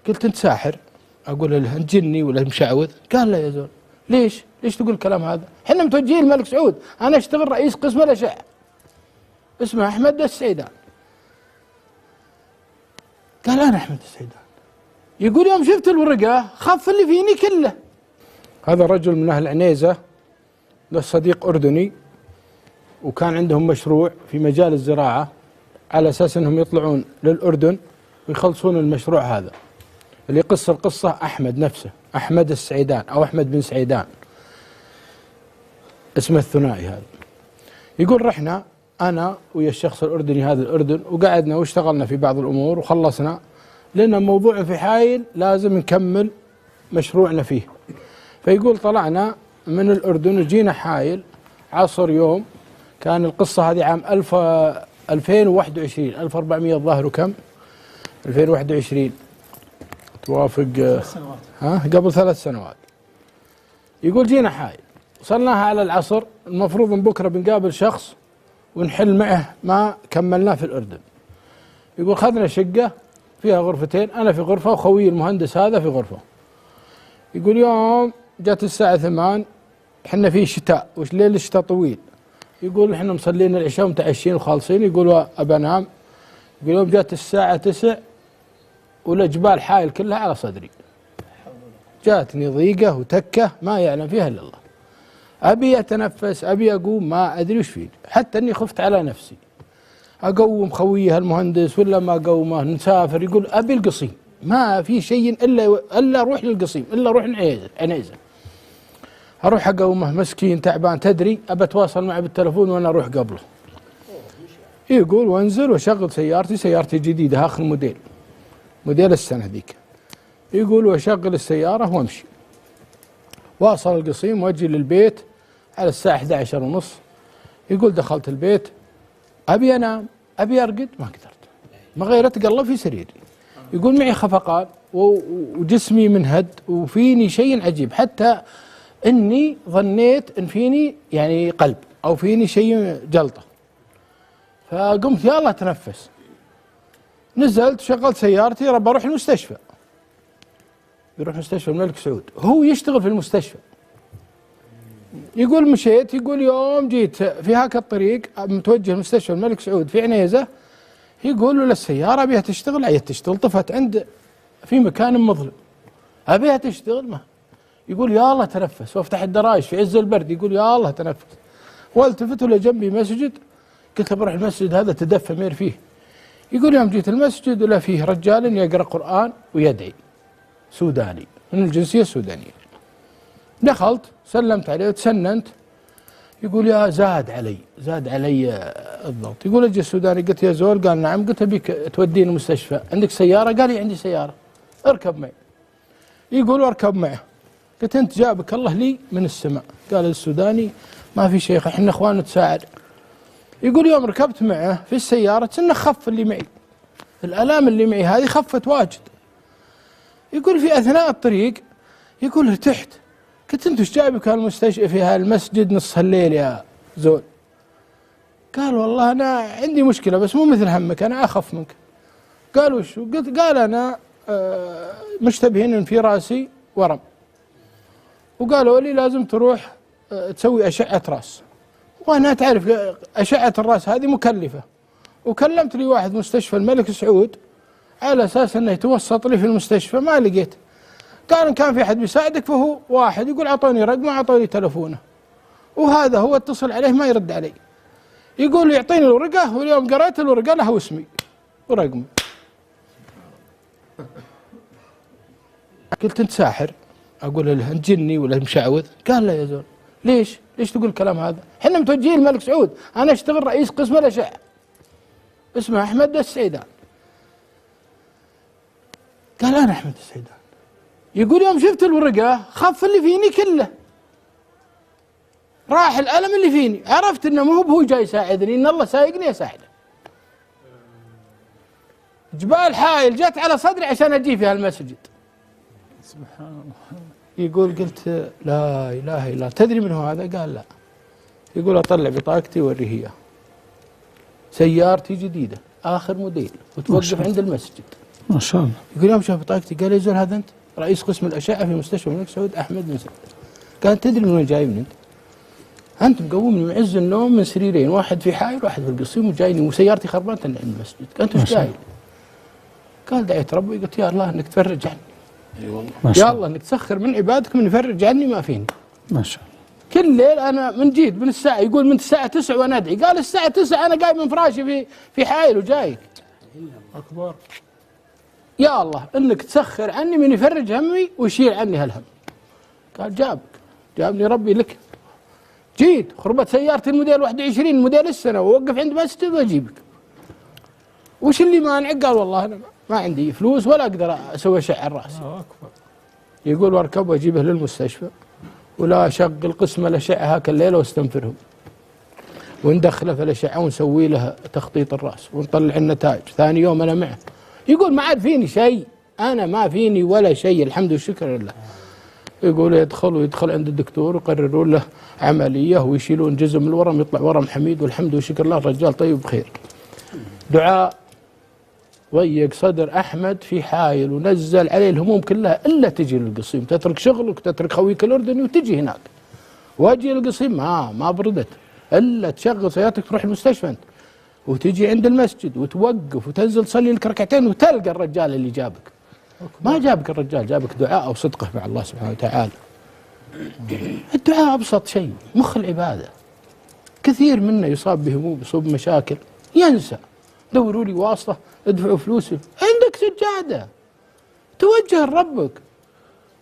قلت أنت ساحر؟ أقول له أنت جني ولا مشعوذ؟ قال لا يا زول. ليش تقول الكلام هذا؟ احنا متوجهين الملك سعود، أنا أشتغل رئيس قسم الأشعة اسمه أحمد السعيدان. قال أنا أحمد السعيدان. يقول يوم شفت الورقة خف اللي فيني كله. هذا رجل من أهل عنيزة، له صديق أردني، وكان عندهم مشروع في مجال الزراعة على أساس أنهم يطلعون للأردن ويخلصون المشروع هذا. اللي يقص القصة أحمد نفسه، أحمد السعيدان أو أحمد بن سعيدان، اسمه الثنائي هذا. يقول رحنا أنا ويا الشخص الأردني هذا الأردن، وقعدنا واشتغلنا في بعض الأمور وخلصنا، لأن موضوع في حايل لازم نكمل مشروعنا فيه. فيقول طلعنا من الأردن وجينا حايل عصر يوم، كان القصة هذه عام 2021 1400 الظاهر وكم 2021 توافق قبل 3 سنوات. يقول جينا حايل وصلناها على العصر، المفروض من بكرة بنقابل شخص ونحل معه ما كملناه في الأردن. يقول خذنا شقة فيها غرفتين، أنا في غرفة وخوي المهندس هذا في غرفة. يقول يوم جات الساعة 8، احنا في شتاء ليل الشتاء طويل، يقول احنا مصلين العشاء ومتعشين وخالصين، يقول أبى أنام. يقول يوم جات الساعة 9 والجبال حايل كلها على صدري، جاتني ضيقة وتكة ما يعلم فيها إلا الله. أبي أتنفس، أبي أقوم، ما أدري وش فيه، حتى أني خفت على نفسي. أقوم خويه المهندس ولا ما أقومه، نسافر. يقول أبي القصيم، ما في شيء إلا أروح للقصيم، إلا أروح عنيزة. أروح أقومه مسكين تعبان، تدري أبى أتواصل معه بالتلفون وأنا أروح قبله. يقول وأنزل وأشغل سيارتي جديدة آخر موديل السنة ذيك. يقول وأشغل السيارة وأمشي، واصل القصيم وأجي للبيت على الساعة 11:30. يقول دخلت البيت أبي أنام، أبي أرقد، ما قدرت، ما غيرت قلب في سريري. يقول معي خفقان وجسمي منهد وفيني شيء عجيب، حتى إني ظنيت إن فيني يعني قلب أو فيني شيء جلطة. فقمت يلا أتنفس، نزلت شغلت سيارتي رب أروح المستشفى. يروح مستشفى الملك سعود، هو يشتغل في المستشفى. يقول مشيت، يقول يوم جيت في هاك الطريق متوجه لمستشفى الملك سعود في عنيزة، يقول له السيارة أبيها تشتغل، عيت تشتغل، طفت عند في مكان مظلم، أبيها تشتغل ما. يقول يلا تنفس، وافتح الدرايش في عز البرد، يقول يلا تنفس. والتفت له جنبي مسجد، قلت بروح المسجد هذا تدفى مير فيه. يقول يوم جيت المسجد ولا فيه رجال يقرأ قرآن ويدعي، سوداني من الجنسية السودانية. دخلت سلمت عليه وتسننت. يقول يا زاد علي الضغط. يقول اجي السوداني، قلت يا زول، قال نعم. قلت ابيك توديني المستشفى، عندك سيارة؟ قال لي عندي سيارة، اركب معي. يقول اركب معه. قلت انت جابك الله لي من السماء؟ قال السوداني ما في شيخ، احنا اخوان نتساعد. يقول يوم ركبت معه في السيارة انه خف اللي معي، الالام اللي معي هذه خفت واجد. يقول في اثناء الطريق يقول ارتحت. قلت انت ايش جايبك هالمستشفى في هالمسجد نص الليل يا زول؟ قال والله انا عندي مشكله بس مو مثل همك، انا اخف منك. قال وشو؟ قلت قال انا مشتبهين ان في راسي ورم، وقالوا لي لازم تروح تسوي اشعه راس، وانا تعرف اشعه الراس هذه مكلفه. وكلمت لي واحد مستشفى الملك سعود على اساس انه يتوسط لي في المستشفى، ما لقيت. قال إن كان في أحد بيساعدك فهو واحد. يقول أعطوني رقمه، أعطوني تلفونه، وهذا هو اتصل عليه ما يرد علي. يقول يعطيني الورقة، واليوم قرأت الورقة لها اسمي ورقمي. قلت أنت ساحر؟ أقول له أنت جني ولا مشعوذ؟ قال لا يا زول. ليش تقول الكلام هذا؟ احنا متوجهين الملك سعود، أنا أشتغل رئيس قسم الأشعة اسمه أحمد السعيدان. قال أنا أحمد السعيدان. يقول يوم شفت الورقة خف اللي فيني كله، راح الألم اللي فيني، عرفت إنه مو هو جاي يساعدني، إن الله سايقني أساعده. جبال حايل جت على صدري عشان أجي في هالمسجد. سبحان الله. يقول قلت لا إله إلا الله. تدري من هو هذا؟ قال لا. يقول أطلع بطاقتي وأوريه إياه، سيارتي جديدة آخر موديل وتوقف عند المسجد. ما شاء الله. يقول يوم شاف بطاقتي قال يا زول هذا انت رئيس قسم الاشعه في مستشفى الملك سعود احمد بن سعود. قال تدري من وين جايبني انت مقومني من عز النوم من سريرين، واحد في حائل واحد في القصيم، وجايني وسيارتي خربانه عند المسجد. قال انت ايش جاي؟ قال دعيت ربي قلت يا الله انك تفرج عني. اي والله. يا الله انك تسخر من عبادك من يفرج عني ما فيني. ما شاء الله. كل ليل انا من جيد من الساعه، يقول من الساعه 9 وانا ادعي. قال الساعه 9 انا قايم من فراشي في حائل وجايك. اكبر. يا الله انك تسخر عني من يفرج همي ويشيل عني هالهم. قال جابني ربي لك. جيت خربت سيارتي الموديل 21 موديل السنه ووقف عند مسجد واجيبك. وش اللي مانع؟ قال والله انا ما عندي فلوس ولا اقدر اسوي شيء على راسي. اكبر. يقول واركب واجيبه للمستشفى ولا اشغل قسم الاشعه هاك الليله واستنفرهم. وندخله في الاشعه ونسوي له تخطيط الراس ونطلع النتائج. ثاني يوم انا معه. يقول ما عاد فيني شيء، انا ما فيني ولا شيء الحمد والشكر لله. يقول يدخل عند الدكتور ويقررون له عمليه ويشيلون جزء من الورم يطلع ورم حميد والحمد والشكر لله الرجال طيب بخير. دعاء ضيق صدر احمد في حايل ونزل عليه الهموم كلها الا تجي للقصيم، تترك شغلك وتترك خويك الاردني وتجي هناك. واجي للقصيم ما بردت الا تشغل سيارتك تروح المستشفى انت وتجي عند المسجد وتوقف وتنزل تصلي لك ركعتين وتلقى الرجال اللي جابك. ما جابك الرجال، جابك دعاء وصدقه مع الله سبحانه وتعالى. الدعاء ابسط شيء، مخ العباده. كثير منا يصاب بهموم، يصاب بمشاكل، ينسى. دوروا لي واسطه، ادفعوا فلوسي، عندك سجاده. توجه لربك.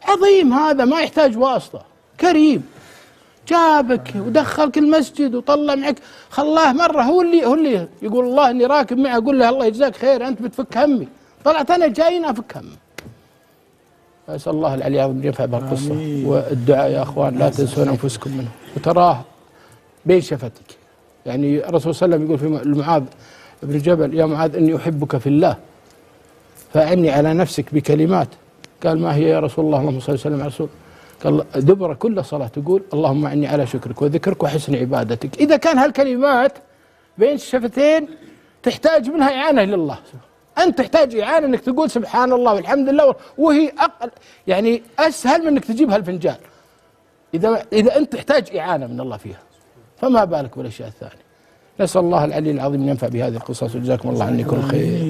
عظيم هذا ما يحتاج واسطه، كريم. جابك ودخلك المسجد وطلع معك، خلاه مره هو اللي يقول الله اني راكب معه، اقول له الله يجزاك خير انت بتفك همي. طلعت انا جاي افك همي. اسال الله العلي العظيم ينفع بهالقصه. والدعاء يا اخوان لا تنسون انفسكم منه، وتراه بين شفتك. يعني الرسول صلى الله عليه وسلم يقول في معاذ بن جبل يا معاذ اني احبك في الله فاعني على نفسك بكلمات. قال ما هي يا رسول الله؟ اللهم صل وسلم على رسول. قال دبر كل صلاه تقول اللهم اعني على شكرك وذكرك وحسن عبادتك. اذا كان هالكلمات بين الشفتين تحتاج منها اعانه لله. انت تحتاج اعانه انك تقول سبحان الله والحمد لله، وهي اقل يعني اسهل من انك تجيب هالفنجان. اذا انت تحتاج اعانه من الله فيها، فما بالك بالاشياء الثانيه. نسال الله العلي العظيم ان ينفع بهذه القصص، وجزاكم الله عني كل خير.